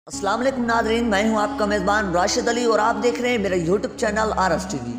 अस्सलाम वालेकुम नादरीन, मैं हूं आपका मेज़बान राशिद अली और आप देख रहे हैं मेरा YouTube channel RS TV।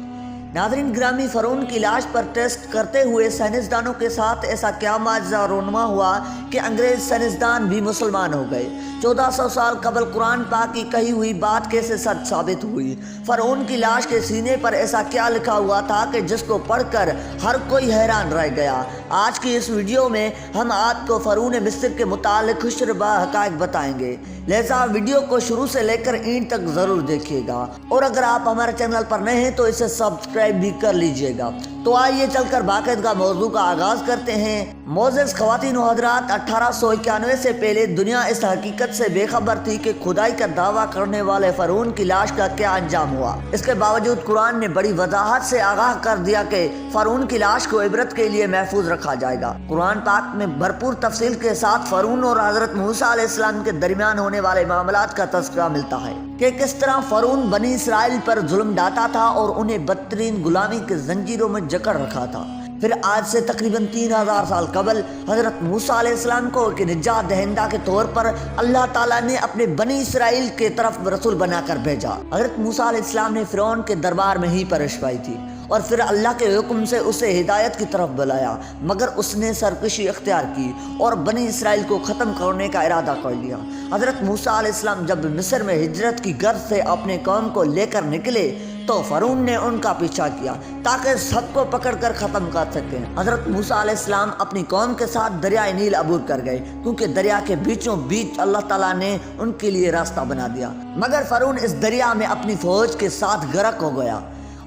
Nadreen ग्रामी, फ़रौन की लाश पर टेस्ट करते हुए साइंसदानों के साथ ऐसा क्या माजरा रोनुमा हुआ कि अंग्रेज़ साइंसदान भी मुसलमान हो गए। 1400 साल कबल कुरान पाक की कही हुई बात कैसे सच साबित हुई। फ़रौन की लाश के सीने पर ऐसा क्या लिखा हुआ था कि जिसको पढ़कर हर कोई हैरान रह गया। आज की इस वीडियो में हम आपको फ़रौन मिस्र के मुतालिक खुशरबा हक़ाइक़ बताएंगे, लिहाजा वीडियो को शुरू से लेकर एंड तक ज़रूर देखिएगा। और अगर आप हमारे चैनल पर नए हैं तो इसे सब्सक्राइब भी कर लीजिएगा। तो आइए चलकर बाकायदा मौजू का आगाज़ करते हैं। मोअज़्ज़ज़ ख़वातीन व हज़रात, 1891 से पहले दुनिया इस हकीकत से बेखबर थी कि खुदाई का दावा करने वाले फ़रौन की लाश का क्या अंजाम हुआ। इसके बावजूद कुरान ने बड़ी वजाहत से आगाह कर दिया कि फ़रौन की लाश को इबरत के लिए महफूज रखा जाएगा। कुरान पाक में भरपूर तफसील के साथ फ़रौन और हज़रत मूसा अलैहिस्सलाम के दरमियान होने वाले मामलात का तज़किरा मिलता है कि किस तरह फ़रौन बनी इसराइल पर जुल्म ढाता था और उन्हें बदतरीन गुलामी के जंजीरों में जकड़ रखा था। फिर आज से तकरीबन 3000 साल कबल हज़रत मूसा अलैहिस्सलाम को एक निजात दहिंदा के तौर पर अल्लाह ताला ने अपने बनी इसराइल के तरफ रसूल बनाकर भेजा। हज़रत मूसा अलैहिस्सलाम ने फ़िरौन के दरबार में ही परश पाई थी और फिर अल्लाह के हुक्म से उसे हिदायत की तरफ बुलाया, मगर उसने सरकशी इख्तियार की और बनी इसराइल को ख़त्म करने का इरादा कर लिया। हज़रत मूसा अलैहिस्सलाम जब मिस्र में हिजरत की गर्ज से अपने कौम को लेकर निकले तो फ़रौन ने उनका पीछा किया ताकि सबको पकड़कर ख़त्म कर सकें। हज़रत मूसा अलैहिस्सलाम अपनी कौम के साथ दरियाए नील अबूर कर गए, क्योंकि दरिया के बीचों बीच अल्लाह ताला ने उनके लिए रास्ता बना दिया। मगर फ़रौन इस दरिया में अपनी फ़ौज के साथ गर्क हो गया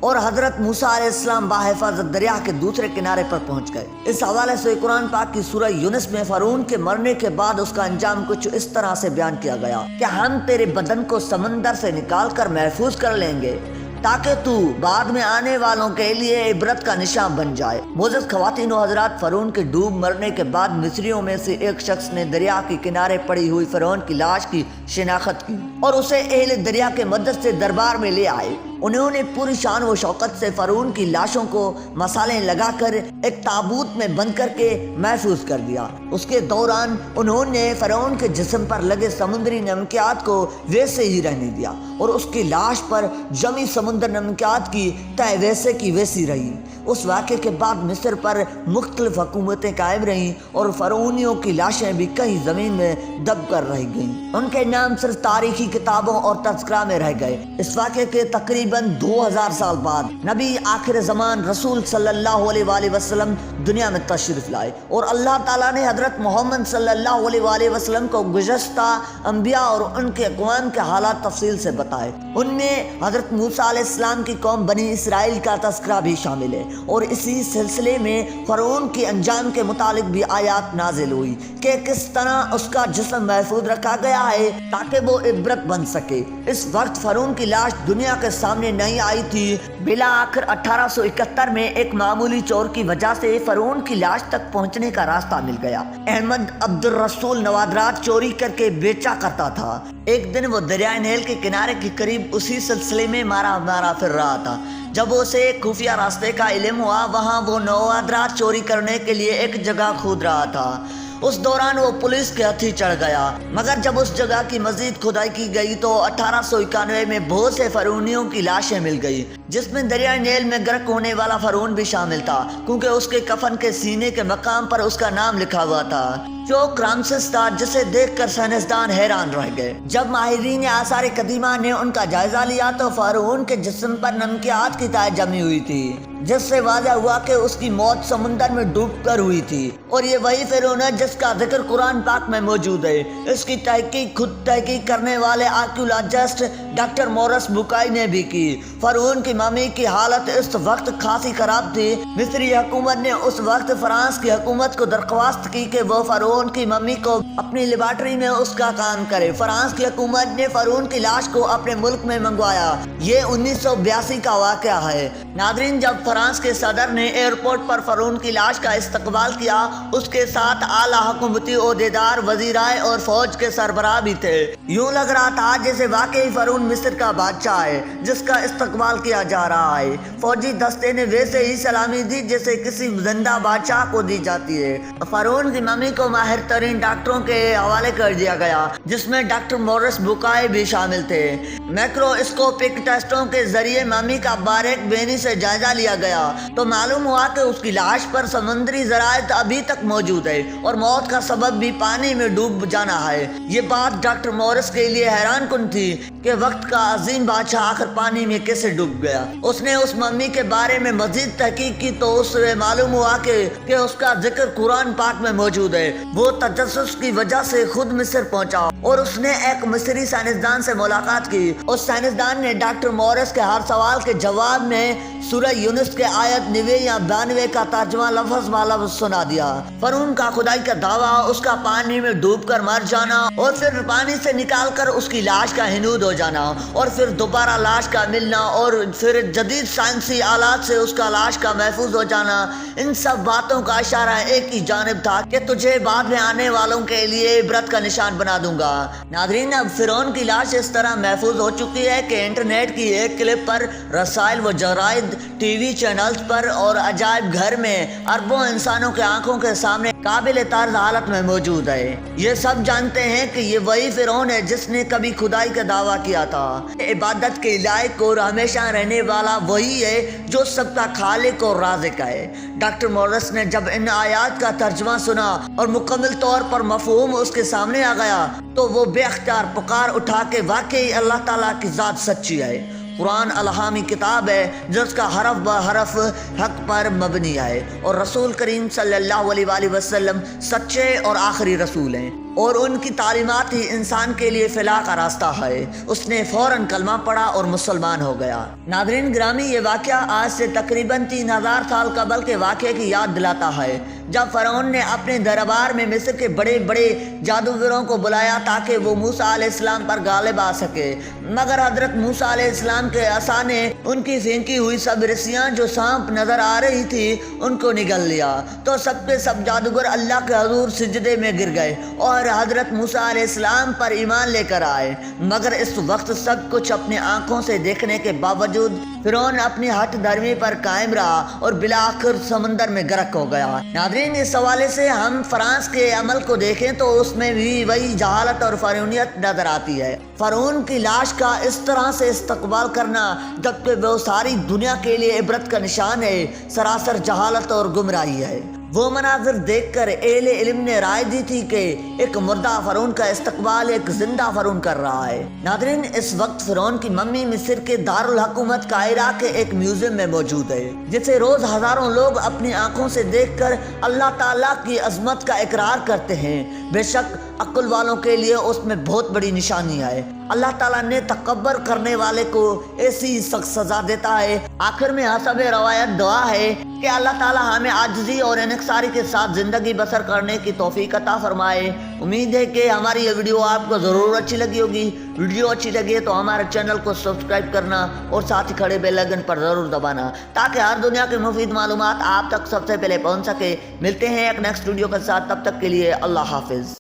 और हज़रत मूसा अलैहिस्सलाम बाहिफाज़त दरिया के दूसरे किनारे पर पहुंच गए। इस हवाले से कुरान पाक की सूरह यूनुस में फ़रौन के मरने के बाद उसका अंजाम कुछ इस तरह से बयान किया गया कि हम तेरे बदन को समंदर से निकाल कर महफूज कर लेंगे ताकि तू बाद में आने वालों के लिए इबरत का निशान बन जाए। मोअज़्ज़ज़ ख़वातीन व हज़रात, फ़रौन के डूब मरने के बाद मिस्रियों में से एक शख्स ने दरिया के किनारे पड़ी हुई फ़रौन की लाश की शिनाख्त की और उसे अहले दरिया के मदद से दरबार में ले आए। उन्होंने पूरी शान व शौकत से फ़रौन की लाशों को मसाले लगाकर एक ताबूत में बंद करके महफूज कर दिया। उसके दौरान उन्होंने फ़रौन के जिस्म पर लगे समुद्री नमकियात को वैसे ही रहने दिया और उसकी लाश पर जमी समुद्र नमकियात की तय वैसे की वैसी रही। उस वाक़े के बाद मिस्र पर मुख्तलिफ हुकूमतें कायम रहीं और फ़रौनियों की लाशें भी कहीं ज़मीन में दब कर रह गईं। उनके नाम सिर्फ तारीखी किताबों और तज़किरा में रह गए। इस वाक़े के तकरीबन 2000 साल बाद नबी आखिर ज़मान रसूल सल्लल्लाहु अलैहि वसल्लम दुनिया में तशरीफ़ लाए और अल्लाह ताला ने हज़रत मोहम्मद सल्लल्लाहु अलैहि वसल्लम को गुज़श्ता अंबिया और उनके अक़वाम के हालात तफसील से बताए। उनमें हज़रत मूसा अलैहिस्सलाम की कौम बनी इसराइल का तज़किरा भी शामिल है और इसी सिलसिले में फ़रौन के अंजाम के मुतालिक भी आयात नाजिल हुई कि किस तरह उसका जिस्म महफूज रखा गया है ताकि वो इबरत बन सके। इस वक्त फ़रौन की लाश दुनिया के सामने नहीं आई थी। बिला आखिर 1871 में एक मामूली चोर की वजह से फ़रौन की लाश तक पहुंचने का रास्ता मिल गया। अहमद अब्दुल रसूल नवादरात चोरी करके बेचा करता था। एक दिन वो दरिया नील के किनारे के करीब उसी सिलसिले में मारा फिर रहा था। जब उसे खुफिया रास्ते का इल्म हुआ, वहाँ वो नवादरात चोरी करने के लिए एक जगह खोद रहा था। उस दौरान वो पुलिस के हथी चढ़ गया, मगर जब उस जगह की मजीद खुदाई की गई तो 1891 में बहुत से फ़रौनियों की लाशें मिल गई, जिसमें दरिया नील में गर्क होने वाला फ़रौन भी शामिल था, क्योंकि उसके कफन के सीने के मकाम पर उसका नाम लिखा हुआ था, जो रामसेस था, जिसे देखकर साइंसदान हैरान रह गए। जब माहिरीन आसार कदीमा ने उनका जायजा लिया तो फ़रौन के जिस्म पर नमकियात की ताय जमी हुई थी, जिससे वाज़ह हुआ कि उसकी मौत समुंदर में डूबकर हुई थी और ये वही फ़िरौन है जिसका जिक्र कुरान पाक में मौजूद है। इसकी तहकीक खुद तहकीक करने वाले आर्कियोलॉजिस्ट डॉक्टर मोरस बुकाई ने भी की। फ़रौन की मम्मी की हालत इस वक्त खासी खराब थी। मिस्री हुकूमत ने उस वक्त फ्रांस की हुकूमत को दरख्वास्त की कि वो फ़रौन की मम्मी को अपनी लेबॉर्ट्री में उसका काम करे। फ्रांस की हुकूमत ने फ़रौन की लाश को अपने मुल्क में मंगवाया। ये 1982 का वाक़या है। नादरीन, जब फ्रांस के सदर ने एयरपोर्ट पर फ़रौन की लाश का इस्तकबाल किया, उसके साथ आला हुकूमती ओहदेदार, वज़ीराए और फौज के सरबराह भी थे। यूं लग रहा था जैसे वाकई फ़रौन فرعون مصر کا بادشاہ ہے جس کا استقبال کیا جا رہا ہے۔ فوجی دستے نے ویسے ہی سلامی دی جیسے کسی زندہ بادشاہ کو دی جاتی ہے۔ فرعون کی ممی کو ماہر ترین ڈاکٹروں کے حوالے کر دیا گیا جس میں ڈاکٹر مورس بکائے بھی شامل تھے۔ میکرواسکوپک ٹیسٹوں کے ذریعے ممی کا باریک بینی سے جائزہ لیا گیا تو معلوم ہوا کہ اس کی لاش پر سمندری ذرائع ابھی تک موجود ہے اور موت کا سبب بھی پانی میں ڈوب جانا ہے۔ یہ بات ڈاکٹر مورس کے لیے حیران کن تھی کہ وقت کا عظیم بادشاہ آخر پانی میں کیسے ڈوب گیا۔ اس نے اس ممی کے بارے میں مزید تحقیق کی تو اس سے معلوم ہوا کہ اس کا ذکر قرآن پاک میں موجود ہے۔ وہ تجسس کی وجہ سے خود مصر پہنچا اور اس نے ایک مصری سائنسدان سے ملاقات کی۔ اس سائنسدان نے ڈاکٹر مورس کے ہر سوال کے جواب میں سورہ یونس کے آیت 90 یا 92 کا ترجمہ لفظ لفظ سنا دیا۔ فرعون کا خدائی کا دعویٰ، اس کا پانی میں ڈوب کر مر جانا اور پھر پانی سے نکال کر اس کی لاش کا ہنود ہو جانا اور پھر دوبارہ لاش کا ملنا اور پھر جدید سائنسی آلات سے اس کا لاش کا محفوظ ہو جانا، ان سب باتوں کا اشارہ ایک ہی جانب تھا کہ تجھے بعد میں آنے والوں کے لیے عبرت کا نشان بنا دوں گا۔ ناظرین، اب فرعون کی لاش اس طرح محفوظ ہو چکی ہے کہ انٹرنیٹ کی ایک کلپ پر رسائل و جرائد، ٹی وی چینلز پر اور عجائب گھر میں اربوں انسانوں کے آنکھوں کے سامنے قابل طرز حالت میں موجود ہے۔ یہ سب جانتے ہیں کہ یہ وہی فرعون ہے جس نے کبھی خدائی کا دعویٰ کیا تھا۔ عبادت کے لائق اور ہمیشہ رہنے والا وہی ہے جو سب کا خالق اور رازق ہے۔ ڈاکٹر مورس نے جب ان آیات کا ترجمہ سنا اور مکمل طور پر مفہوم اس کے سامنے آ گیا تو وہ بے اختیار پکار اٹھا کہ واقعی اللہ تعالیٰ کی ذات سچی ہے۔ قرآن الہامی کتاب ہے جس کا حرف بہ حرف حق پر مبنی ہے اور رسول کریم صلی اللہ علیہ وآلہ وسلم سچے اور آخری رسول ہیں اور ان کی تعلیمات ہی انسان کے لیے فلاح کا راستہ ہے۔ اس نے فوراً کلمہ پڑھا اور مسلمان ہو گیا۔ ناظرین گرامی، یہ واقعہ آج سے تقریباً 3000 سال قبل کے واقعے کی یاد دلاتا ہے جب فرعون نے اپنے دربار میں مصر کے بڑے بڑے جادوگروں کو بلایا تاکہ وہ موسیٰ علیہ السلام پر غالب آ سکے، مگر حضرت موسیٰ علیہ السلام کے عصا نے ان کی پھینکی ہوئی سب رسیاں جو سانپ نظر آ رہی تھی ان کو نگل لیا تو سب کے سب جادوگر اللہ کے حضور سجدے میں گر گئے اور حضرت موسیٰ علیہ السلام پر ایمان لے کر آئے۔ مگر اس وقت سب کچھ اپنی آنکھوں سے دیکھنے کے باوجود فرعون اپنی ہٹ دھرمی پر قائم رہا اور بالآخر سمندر میں غرق ہو گیا۔ ناظرین، اس حوالے سے ہم فرانس کے عمل کو دیکھیں تو اس میں بھی وہی جہالت اور فرعونیت نظر آتی ہے۔ فرعون کی لاش کا اس طرح سے استقبال کرنا جبکہ وہ ساری دنیا کے لیے عبرت کا نشان ہے، سراسر جہالت اور گمراہی ہے۔ وہ مناظر دیکھ کر اہل علم نے رائے دی تھی کہ ایک مردہ فرعون کا استقبال ایک زندہ فرعون کر رہا ہے۔ ناظرین، اس وقت فرعون کی ممی مصر کے دارالحکومت قاہرہ کے ایک میوزیم میں موجود ہے جسے روز ہزاروں لوگ اپنی آنکھوں سے دیکھ کر اللہ تعالیٰ کی عظمت کا اقرار کرتے ہیں۔ بے شک عقل والوں کے لیے اس میں بہت بڑی نشانی ہے۔ اللہ تعالیٰ نے تکبر کرنے والے کو ایسی سخت سزا دیتا ہے۔ آخر میں حسب روایت دعا ہے کہ اللہ تعالیٰ ہمیں عاجزی اور انکساری کے ساتھ زندگی بسر کرنے کی توفیق عطا فرمائے۔ امید ہے کہ ہماری یہ ویڈیو آپ کو ضرور اچھی لگی ہوگی۔ ویڈیو اچھی لگے تو ہمارے چینل کو سبسکرائب کرنا اور ساتھ ہی کھڑے بیل آئیکن پر ضرور دبانا تاکہ ہر دنیا کی مفید معلومات آپ تک سب سے پہلے پہنچ سکے۔ ملتے ہیں ایک نیکسٹ ویڈیو کے ساتھ، تب تک کے لیے اللہ حافظ۔